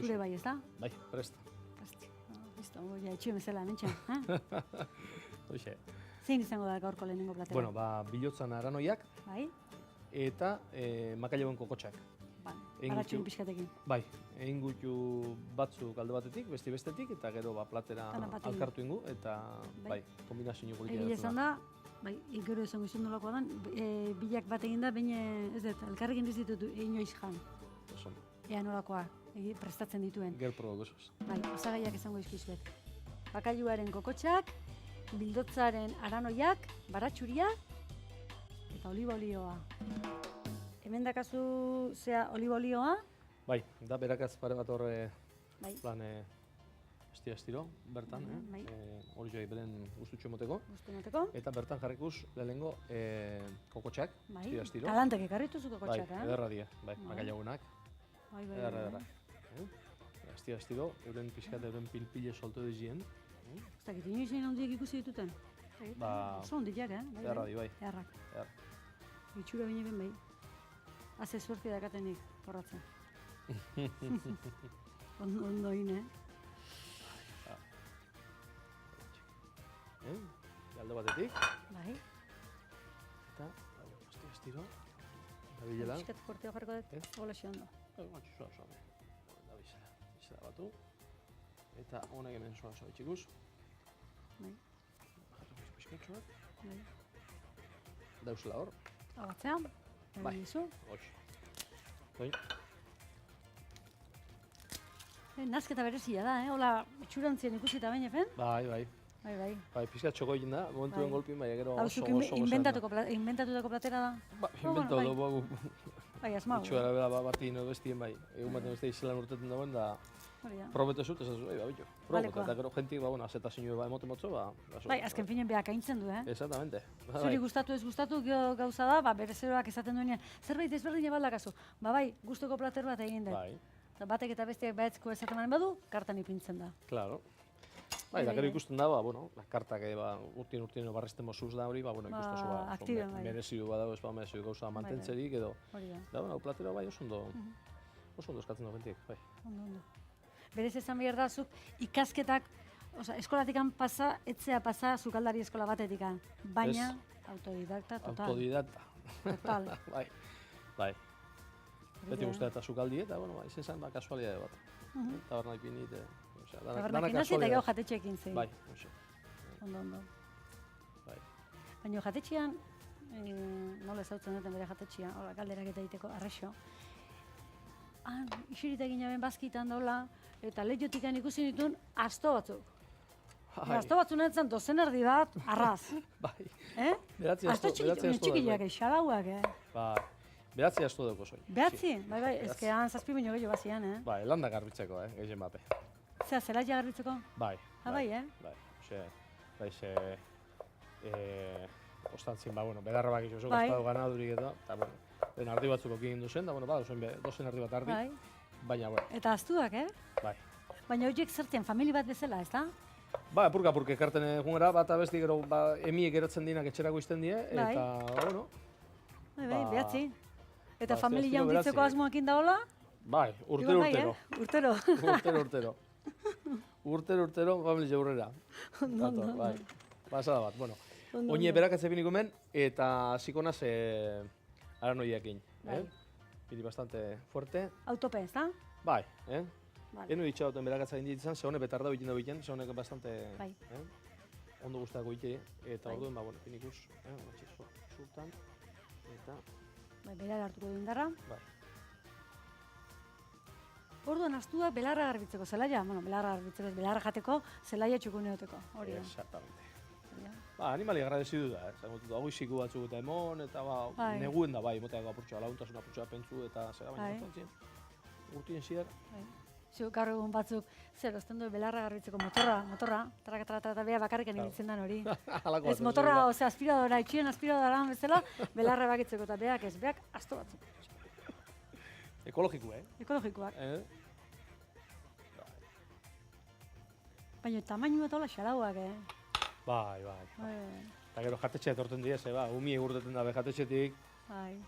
Zure bai, ez da? Bai, prest. Listo, ja, etxe bezala, mentxe. Hoxe. Zein izango da gaurko lehenengo platera? Bueno, bilotzan aranoiak Bai? eta makailauen kokotxak. Baratxuin pixkatekin. Bai, egin gutu batzuk alde batetik, bestetik, eta gero platera alkartu ingu, eta bai, kombinazio politia. Egia esan da, bai, gero esango izan nolakoa dan, bilak bat egin da, baina ez dut, elkarrekin ez ditut inoiz jan. Oson. Ea nolakoa, prestatzen dituen. Ger produkosos. Bai, osagaiak esango izkizuet. Bakailuaren kokotxak, bildotzaren aranoiak, baratxuria eta oliba olioa. Hemen dakazu zea oliba olioa? Bai, da berakaz pare bat horre plan estiro, bertan, olioa beren guztutxo emoteko. Eta bertan jarrikuz lehenengo kokotxak, estiro. Kalantek ekarrituzu kokotxak, Bai, ederra dia, bai, makailagunak. Ederra. Estiro, euren pixkat, euren pilpile solto dizien. Ez dakit, inoiz egin handiek ikusi dituten? Oso handiak, Ederra di, bai. Errak. Itxura bine ben bai. Haze suerti dakatenik, porratzen. Ondo egin, Alde batetik. Bai. Eta, estiro. Da bilela. Piskat fuertea jarriko dut, hola xe ondo. Da bizela batu. Eta honek hemen soa itxikuz. Bai. Jarriko piskatxoak. Bai. Dauzela hor. Abatzean. Bai, hox. Bai. Nazketa berezia da, hola, itxurantzien ikusita baina, fen? Bai. Bai. Bai, pizkat txoko egin da, momentuen golpin, bai, gero oso inventatutako platera da? Ba, inventatu dugu. Bai, asmau. Itxuara bera bati ino bestien, bai. Egun baten beste izelan urteten dagoen, da probeto zut, ez da zu, bai, bitu. Probeta, eta gero jentik, azeta zinue, emote motzo, Bai, azken finen behak aintzen du, Exactamente. Zuri gustatu ez gustatu gauza da, berezeroak esaten duenean, zerbait ezberdina baldakazu. Bai, gustoko plater bat egin den. Bai. Batek eta besteak baetzko esaten baren badu, kartan ipintzen da. Claro. Bai, da gero ikusten da, kartak urtien barrezten mozuz da hori, ikusten zu, merezidu badago, ez merezidu gauza mantentzerik edo. Da, platera bai oso ondo eskatzen da gentik, bai. Ondo. Berez esan behar da, zuk ikasketak, eskolatikan pasa, etzea pasa, zukaldari eskola batetikan. Baina, autodidakta, total. Autodidakta. Total. Bai. Beti guztia eta zukaldi eta, izen zen, kasualidade bat. Tabernak pinit, tabernak inazi eta gero jatetxeekin zein. Bai, Ondo. Bai. Baina jatetxean, nola ezautzen duten bere jatetxean, galderak eta egiteko, arrexo. Isirita egin jaben bazkitan daula, eta lehiotikan ikusi dituen asto batzuk. Asto batzuk nintzen dozen erdi bat, arraz. Bai. Beratzi asto txikiak, xalauak, Bai. Behatzi astu dugu zoi. Behatzi? Bai, ezkean zazpi baino gehiago bazian, Bai, landa garbitzeko, gehien bape. Zera, zelaia garbitzeko? Bai. Bai, ostantzin, bedarra bak iso, gaztadu ganadurik eta, den ardi batzuk egin duzen, da, dozen ardi bat ardi. Baina, Eta astuak, Bai. Baina horiek zertzen, famili bat bezala, ez da? Ba, apurka ekarten egungera, bat abesti gero, emiek eratzen dinak etxerako izten die, eta, Bai, behatzi. Eta familia handitzeko asmoakin daola? Bai, urtero. Urtero, familia aurrera. Ondo. Bai, pasada bat, Oine berakatze biniko hemen, eta hasiko naz aranoiakin. Biri bastante fuerte. Autope, ez da? Bai, Enu ditxauten berakatza egin ditzen, ze honek betarda bitin da bitin, ze honek bastante ondo guztako ite, eta orduen, pinikus, zurtan, eta... Bai, belara hartuko du indarra. Bai. Orduan astuak belarra garbitzeko zelaia, belarra garbitzeko, belarra jateko, zelaia txukuneoteko, hori da. Exactamente. Animali agradezidu da, hau iziku batzuk eta emon, eta neguen da bai, moteak apurtxoa, laguntasun apurtxoa pentsu eta zera baina urtien zider. Gaur egun batzuk, zer, ozten du belarra garbitzeko motorra, traka, beha bakarrikan ibiltzen den hori. Ez motorra, aspiradora, itxien aspiradora bezala, belarra bakitzeko eta beak asto batzuk. Ekologiko, Ekologikoak. Baina tamainu eta hola xalauak, Bai. Eta gero jatetxea etorten diez, umi egurteten dabe jatetxetik. Bai.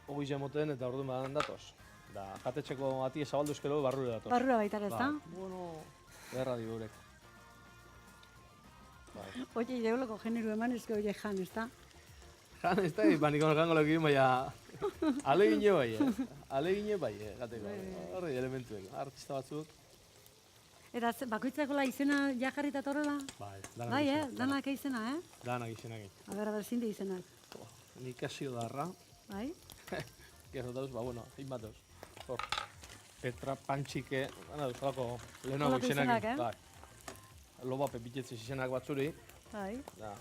Hogei jamoten eta orduan badan datoz. Da, jatetxeko atie zabaldu eskero barrura datoz. Barrura baita, ez da? Bueno, erra di horrek. Oye, ideoloko generu eman ezke horiek jan, ez da? Jan, ez da, banikon jango lekin, baina alegine bai, alegine bai, gateko. Horri elementuek, artista batzuk. Eta bakoitzakola izena ja jarrita horrela? Bai, danak izena, Danak izenak. A ber, zinde izenak. Nik hasio darra. Bai? Gero dauz, bueno, inbatoz. Petra Pantxike, dauzalako lehenago izenak. Bai. Loba pepitetze izenak batzuri. Bai. Da.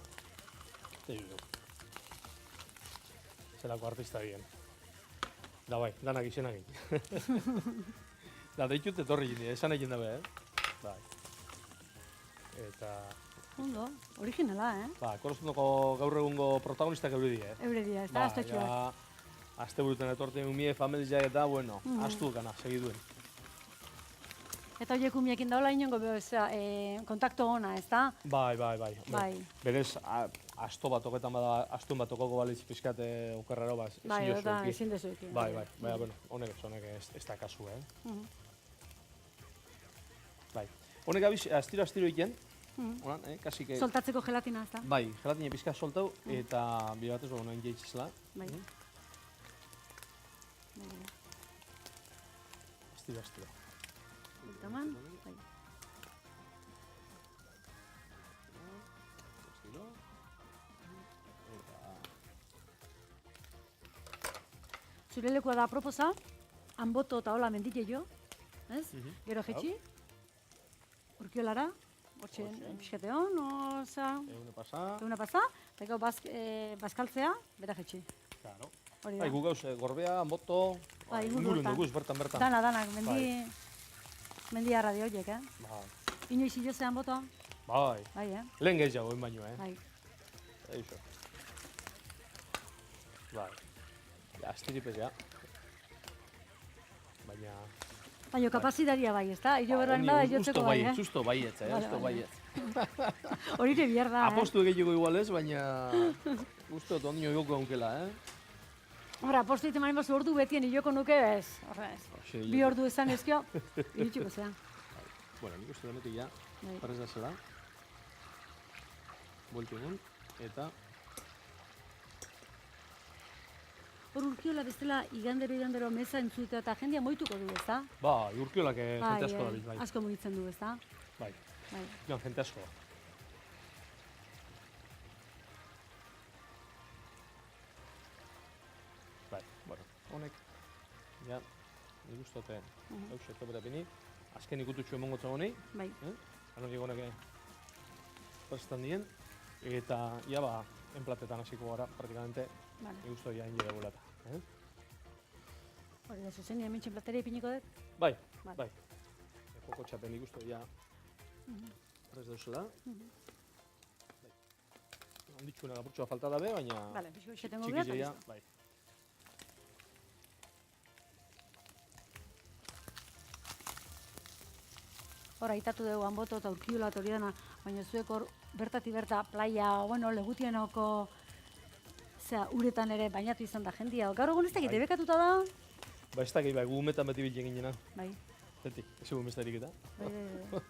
Zelako artista bien. Da bai, danak izenak. Da, deitut etorri jindi, esan egin dabe, Bai. Eta... Ondo, originala, Ba, korostunoko gaur egungo protagonistak euredi, Euredia, ez da, aztetxuak. Azte buruten etorten umie, familia eta, bueno, astu gana, segiduen. Eta horiek umiekin daula inongo kontakto ona, ez da? Bai. Berez, asto bat oketan bada, astun bat okoko balitz pixkat okerraro, bai, eta ezin dezueki. Bai, bueno, honek ez da kasu, Bai. Honek abiz, astiro egiten, kasike... Soltatzeko gelatina, ez da? Bai, gelatina pixka soltau, eta bide batez, nahin jaitzizela. Bai. Astiro. Taman, bai. Zure lekua da proposa, hanboto eta hola mendile jo, ez? Gero jetxi, urkiolara, hortxe pixkate hon, Eguna pasa, eta bazkaltzea, bera jetxi. Claro. Bai, gu gauz, gorbea, moto, ingurun duguz, bertan. Danak, mendi arradio horiek, Bai. Inoiz zean boto? Bai. Bai, Lehen gehiago, baino, Bai. Eixo. Bai. Astiripez, Baina... Baina kapazitaria bai, ez da? Iro berran bada, jotzeko bai, Justo baietz, justo baietz. Horire bihar da, Apostu gehiago igual ez, baina... Justo ondino egoko haunkela, Hora, postu ite marimaz ordu betien hiloko nuke, ez? Bi ordu ezan ezkio, iritsiko zean. Bueno, nik uste denetik ja, parrez da zela. Bueltu egun, eta... Hor urkiola bestela igandero meza entzutea eta jendia moituko du, ez da? Ba, urkiolak jente asko da bai. Asko moitzen du, ez da? Bai. Jente asko da. Bai, bueno, honek, ja, nik ustote, eusete bera bini, azken ikututxu emongotzen honi, bai. Hano digonek prestan dien, eta, ja ba, enplatetan hasiko gara, praktikamente, nik usto ja inge degulata. Hori da, zuzen, hementxen plateria ipiniko dut? Bai. Joko txapen nik usto ja, prest dauzela. Handitxuna gapurtxoa falta dabe, baina... Bale, pixko xetengo behar, eta listo. Bai. Hora, itatu dugu hanboto eta urkiola hori dena, baina zuek hor bertati berta playa, bueno, legutienoko uretan ere bainatu izan da jendia. Gaur egun ez dakit, debekatuta da? Ba, ez dakit, gu umetan beti biltzen ginena. Bai. Zetik, ez egun bestarik eta. Bai.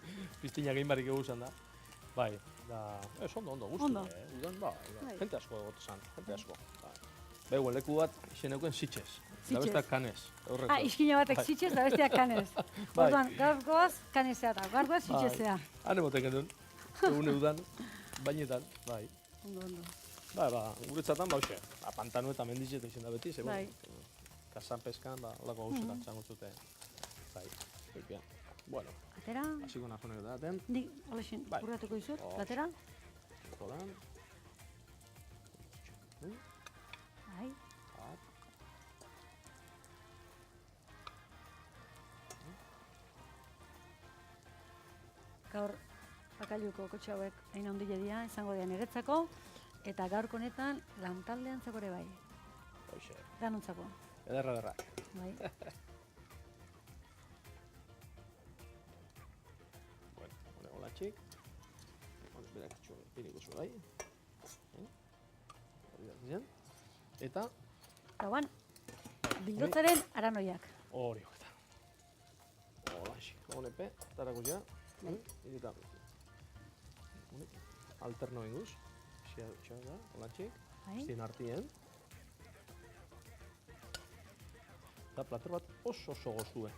Piztinak egin barrik egu zan da. Bai, da, ondo, guztu. Udan, jente asko egotezan, jente asko. Beguen, leku bat, izen euken sitxez. Da besteak kanez. Iskina batek sitxez, da besteak kanez. Orduan, gaurkoaz kanezea da, gaurkoaz sitxezea. Hane moten gendun, egun eudan, bainetan, bai. Ondo. Ba, guretzatan, hoxe, pantanu eta menditxe eta izen da beti, zegoen. Bai. Kasan peskan, olako gauzetan txango zute. Bai, bueno. Atera? Hasiko nazonek da, aten. Nik, olexin, urratuko izut, atera? Zoran. Bai. Gaur, bakailuko kotxe hauek hain ondile dira, izango dira niretzako, eta gaurko honetan lantaldean zakore bai. Hoxe. Danontzako. Ederra. Bai. Bueno, hola txik. Berak txo, piniko zu bai. Eta? Gauan, bildotzaren aranoiak. Hori eta. Hola, honepe, tarako ja. Eta alterno inguz. Txaga, holatxik. Zin artien. Eta plater bat oso gozue.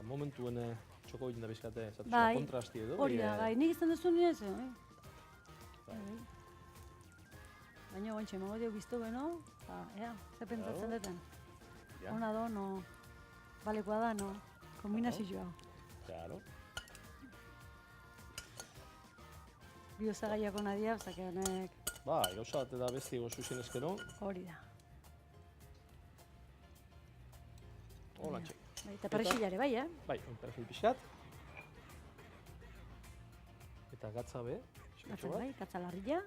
Momentuen txoko egin da bizkate, kontrasti edo. Hori da, bai, nik izan duzu nire ez, baina guantxe, mago dio biztu beno, ze pentsatzen duten. Ona do, no, balekoa da, no, kombinazioa. Claro. Bi osagaiak ona dira, zake honek. Bai, gauza bat da besti gozu zinezkero. Hori da. Hola, txek. Eta perexilare, bai, Bai, perexil pixkat. Eta gatza be. Gatza bai, gatza larria.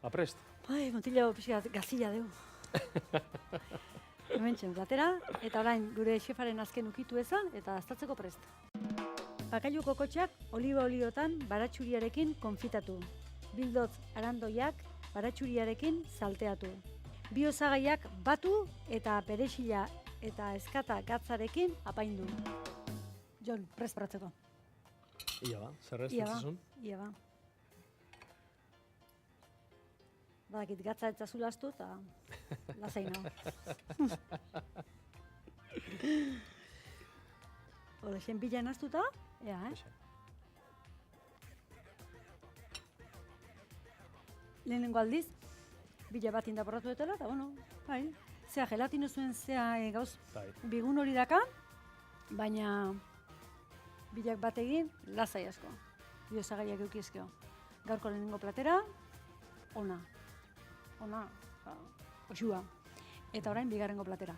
Aprest. Bai, montila pixkat gazilla deu. Hementxen, platera. Eta orain, gure xefaren azken ukitu ezan, eta aztatzeko prest. Bakailu kokotxak oliba oliotan baratxuriarekin konfitatu. Bildotz arandoiak baratxuriarekin salteatu. Bi osagaiak batu eta perexila eta ezkata gatzarekin apaindu. Jon, prest baratzeko. Ia ba, zer ez ditzizun? Ia ba. Badakit gatza eta zulaztu eta lasain hau. Hora, xen bila naztuta, Lehenengo aldiz, bila bat indaporratu dutela, eta bueno, bai, zea gelatino zuen zea gauz bigun hori daka, baina bilak bat egin, lasai asko. Bi osagaiak eukizkeo. Gaurko lehenengo platera, ona, osua. Eta orain bigarrengo platera.